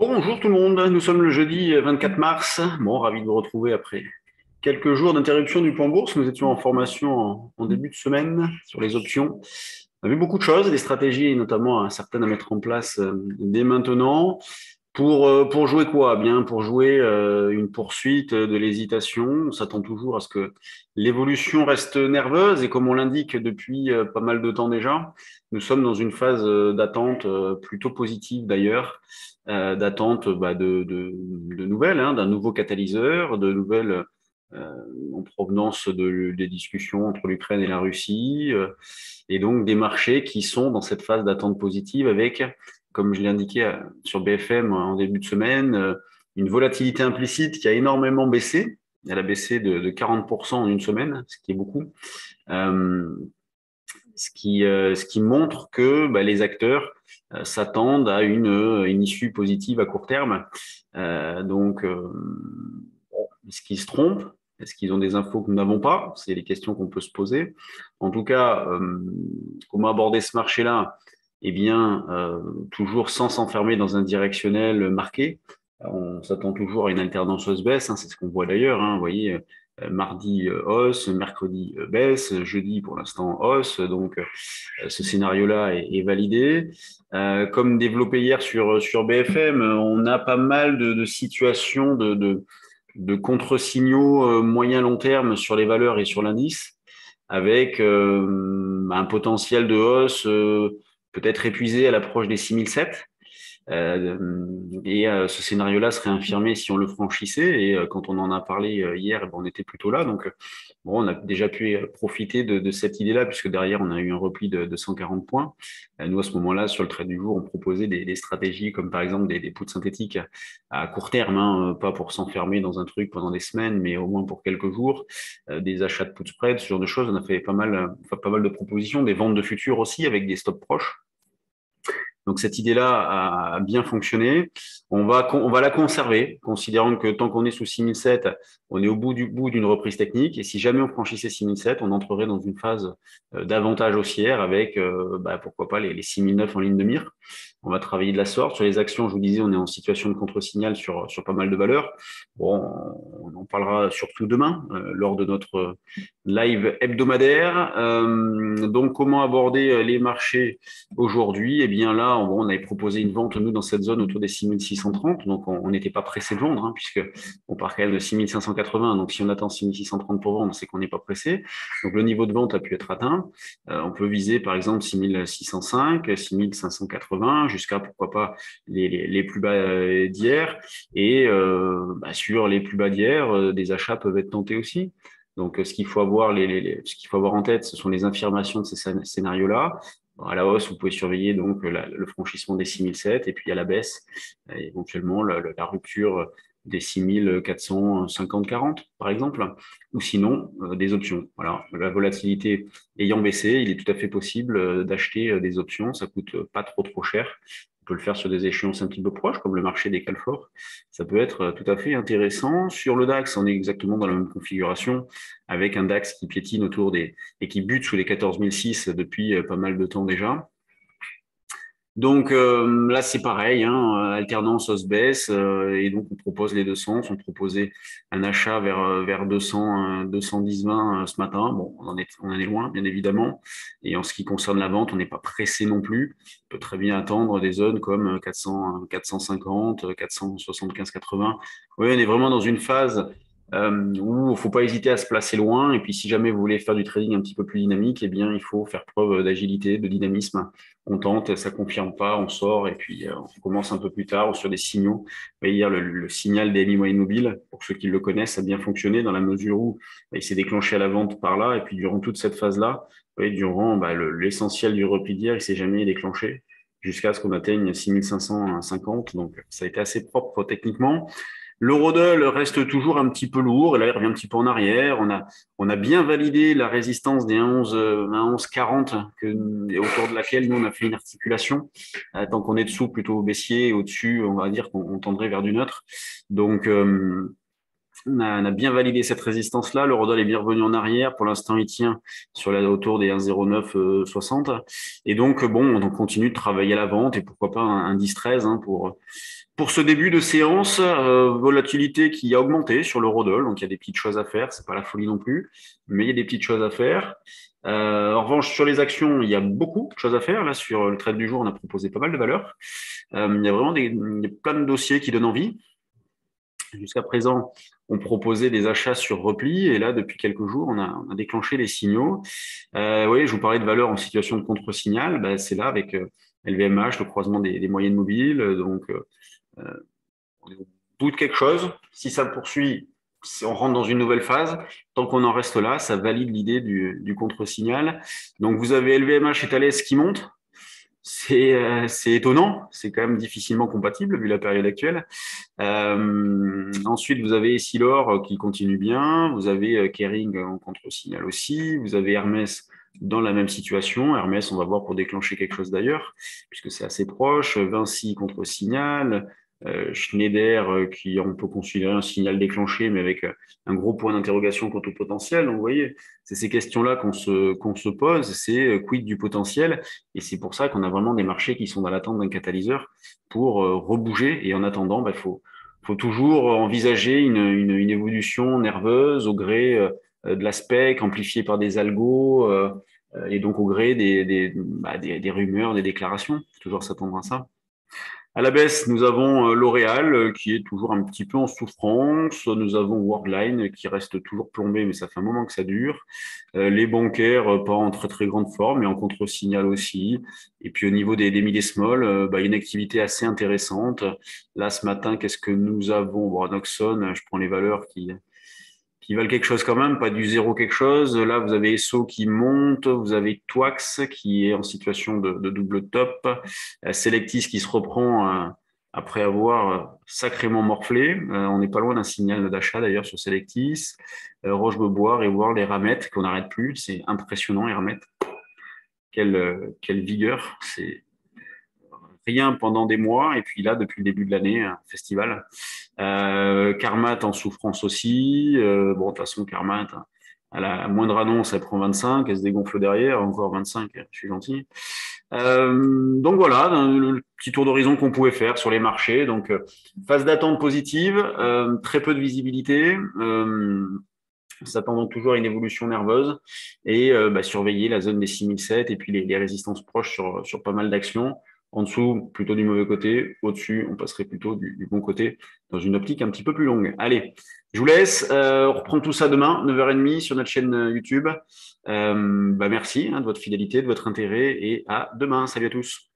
Bonjour tout le monde, nous sommes le jeudi 24 mars. Bon, ravi de vous retrouver après quelques jours d'interruption du point bourse. Nous étions en formation en début de semaine sur les options. On a vu beaucoup de choses, des stratégies notamment certaines à mettre en place dès maintenant. Pour jouer quoi? Bien, pour jouer une poursuite de l'hésitation. On s'attend toujours à ce que l'évolution reste nerveuse et comme on l'indique depuis pas mal de temps déjà, nous sommes dans une phase d'attente plutôt positive d'ailleurs, d'attente de nouvelles, hein, d'un nouveau catalyseur, de nouvelles euh, en provenance des discussions entre l'Ukraine et la Russie, et donc des marchés qui sont dans cette phase d'attente positive avec, comme je l'ai indiqué sur BFM en début de semaine, une volatilité implicite qui a énormément baissé. Elle a baissé de 40% en une semaine, ce qui est beaucoup. Euh, ce qui montre que les acteurs s'attendent à une issue positive à court terme. Bon, est-ce qu'ils se trompent? Est-ce qu'ils ont des infos que nous n'avons pas? C'est les questions qu'on peut se poser. En tout cas, comment aborder ce marché-là? Eh bien, toujours sans s'enfermer dans un directionnel marqué. On s'attend toujours à une alternance hausse-baisse, hein, c'est ce qu'on voit d'ailleurs. Hein, vous voyez, mardi hausse, mercredi baisse, jeudi pour l'instant hausse. Donc ce scénario-là est validé. Comme développé hier sur BFM, on a pas mal de situations de contre-signaux moyen-long terme sur les valeurs et sur l'indice, avec un potentiel de hausse peut-être épuisé à l'approche des 6007. Ce scénario-là serait infirmé si on le franchissait. Et quand on en a parlé hier, on était plutôt là. Donc, bon, on a déjà pu profiter de cette idée-là, puisque derrière, on a eu un repli de 140 points. Nous, à ce moment-là, sur le trade du jour, on proposait des stratégies comme par exemple des puts synthétiques à court terme, hein, pas pour s'enfermer dans un truc pendant des semaines, mais au moins pour quelques jours, des achats de put spread, ce genre de choses. On a fait pas mal de propositions, des ventes de futurs aussi avec des stops proches. Donc cette idée-là a bien fonctionné. On va la conserver, considérant que tant qu'on est sous 6007, on est au bout d'une reprise technique. Et si jamais on franchissait 6007, on entrerait dans une phase d'avantage haussière avec, pourquoi pas, les 6009 en ligne de mire. On va travailler de la sorte. Sur les actions, je vous disais, on est en situation de contre-signal sur pas mal de valeurs. Bon, on en parlera surtout demain lors de notre live hebdomadaire. Donc, comment aborder les marchés aujourd'hui? Eh bien là, on avait proposé une vente, nous, dans cette zone autour des 6630. Donc, on n'était pas pressé de vendre, hein, puisque on part quand même de 6580. Donc, si on attend 6630 pour vendre, c'est qu'on n'est pas pressé. Donc, le niveau de vente a pu être atteint. On peut viser, par exemple, 6605, 6580, jusqu'à, pourquoi pas, les plus bas d'hier. Et sur les plus bas d'hier, des achats peuvent être tentés aussi. Donc, ce qu'il faut avoir, ce qu'il faut avoir en tête, ce sont les affirmations de ces scénarios-là. À la hausse, vous pouvez surveiller donc le franchissement des 6007 et puis à la baisse, éventuellement la rupture des 6450-40 par exemple, ou sinon des options. Voilà, la volatilité ayant baissé, il est tout à fait possible d'acheter des options. Ça coûte pas trop cher. On peut le faire sur des échéances un petit peu proches, comme le marché des Calfor. Ça peut être tout à fait intéressant. Sur le DAX, on est exactement dans la même configuration, avec un DAX qui piétine autour des et qui bute sous les 14 006 depuis pas mal de temps déjà. Donc là, c'est pareil, hein, alternance hausse-baisse, et donc on propose les deux sens. On proposait un achat vers 200, 210-20 ce matin. Bon, on en est loin, bien évidemment. Et en ce qui concerne la vente, on n'est pas pressé non plus. On peut très bien attendre des zones comme 400, 450, 475, 80. Oui, on est vraiment dans une phase où il ne faut pas hésiter à se placer loin. Et puis, si jamais vous voulez faire du trading un petit peu plus dynamique, eh bien, il faut faire preuve d'agilité, de dynamisme. On tente, ça confirme pas, on sort et puis on commence un peu plus tard ou sur des signaux. Vous voyez, hier, le signal des moyenne mobile, pour ceux qui le connaissent, a bien fonctionné dans la mesure où il s'est déclenché à la vente par là et puis durant toute cette phase-là, vous voyez, durant l'essentiel du repli d'hier, il s'est jamais déclenché jusqu'à ce qu'on atteigne 6550. Donc, ça a été assez propre techniquement. L'eurodoll reste toujours un petit peu lourd, et là il revient un petit peu en arrière. On a bien validé la résistance des 1,11, 1,1140 autour de laquelle nous on a fait une articulation. Tant qu'on est dessous, plutôt baissier, et au-dessus, on va dire qu'on tendrait vers du neutre. Donc On a bien validé cette résistance-là. L'eurodoll est bien revenu en arrière. Pour l'instant, il tient sur autour des 1,0960. Et donc, bon, on continue de travailler à la vente et pourquoi pas un 10-13 hein, pour ce début de séance. Volatilité qui a augmenté sur l'eurodoll. Donc, il y a des petites choses à faire. C'est pas la folie non plus, mais il y a des petites choses à faire. En revanche, sur les actions, il y a beaucoup de choses à faire. Là, sur le trade du jour, on a proposé pas mal de valeurs. Il y a vraiment il y a plein de dossiers qui donnent envie. Jusqu'à présent, on proposait des achats sur repli et là, depuis quelques jours, on a déclenché les signaux. Oui, je vous parlais de valeurs en situation de contre-signal. Ben, c'est là avec LVMH, le croisement des moyennes mobiles. Donc, on est au bout de quelque chose. Si ça poursuit, si on rentre dans une nouvelle phase. Tant qu'on en reste là, ça valide l'idée du contre-signal. Donc, vous avez LVMH et Thales qui montent. C'est étonnant, c'est quand même difficilement compatible vu la période actuelle. Ensuite, vous avez Essilor qui continue bien, vous avez Kering en contre-signal aussi, vous avez Hermès dans la même situation. Hermès, on va voir pour déclencher quelque chose d'ailleurs, puisque c'est assez proche. Vinci contre-signal, Schneider qui on peut considérer un signal déclenché, mais avec un gros point d'interrogation quant au potentiel. Donc, vous voyez, c'est ces questions-là qu'on se pose, c'est quid du potentiel, et c'est pour ça qu'on a vraiment des marchés qui sont dans l'attente d'un catalyseur pour rebouger. Et en attendant, il faut toujours envisager une évolution nerveuse au gré de l'aspect, amplifié par des algos, et donc au gré des rumeurs, des déclarations. Il faut toujours s'attendre à ça. À la baisse, nous avons L'Oréal qui est toujours un petit peu en souffrance. Nous avons Worldline qui reste toujours plombé, mais ça fait un moment que ça dure. Les bancaires, pas en très très grande forme, mais en contre-signal aussi. Et puis au niveau des mid et small, il y a une activité assez intéressante. Là, ce matin, qu'est-ce que nous avons? Bon, Noxon, je prends les valeurs qui valent quelque chose quand même, pas du zéro quelque chose. Là, vous avez ESSO qui monte, vous avez Twax qui est en situation de double top, Selectis qui se reprend après avoir sacrément morflé. On n'est pas loin d'un signal d'achat d'ailleurs sur Selectis. Roche-Beaubois et voir les Ramettes qu'on n'arrête plus. C'est impressionnant, les Ramettes. Quelle vigueur. C'est rien pendant des mois. Et puis là, depuis le début de l'année, un festival. Carmat en souffrance aussi. Bon, de toute façon, Carmat, à la moindre annonce, elle prend 25, elle se dégonfle derrière, encore 25, je suis gentil. Donc voilà, le petit tour d'horizon qu'on pouvait faire sur les marchés. Donc, phase d'attente positive, très peu de visibilité, s'attendant toujours à une évolution nerveuse et surveiller la zone des 6007 et puis les résistances proches sur pas mal d'actions. En dessous, plutôt du mauvais côté. Au-dessus, on passerait plutôt du bon côté dans une optique un petit peu plus longue. Allez, je vous laisse. On reprend tout ça demain, 9h30 sur notre chaîne YouTube. Merci de votre fidélité, de votre intérêt et à demain. Salut à tous.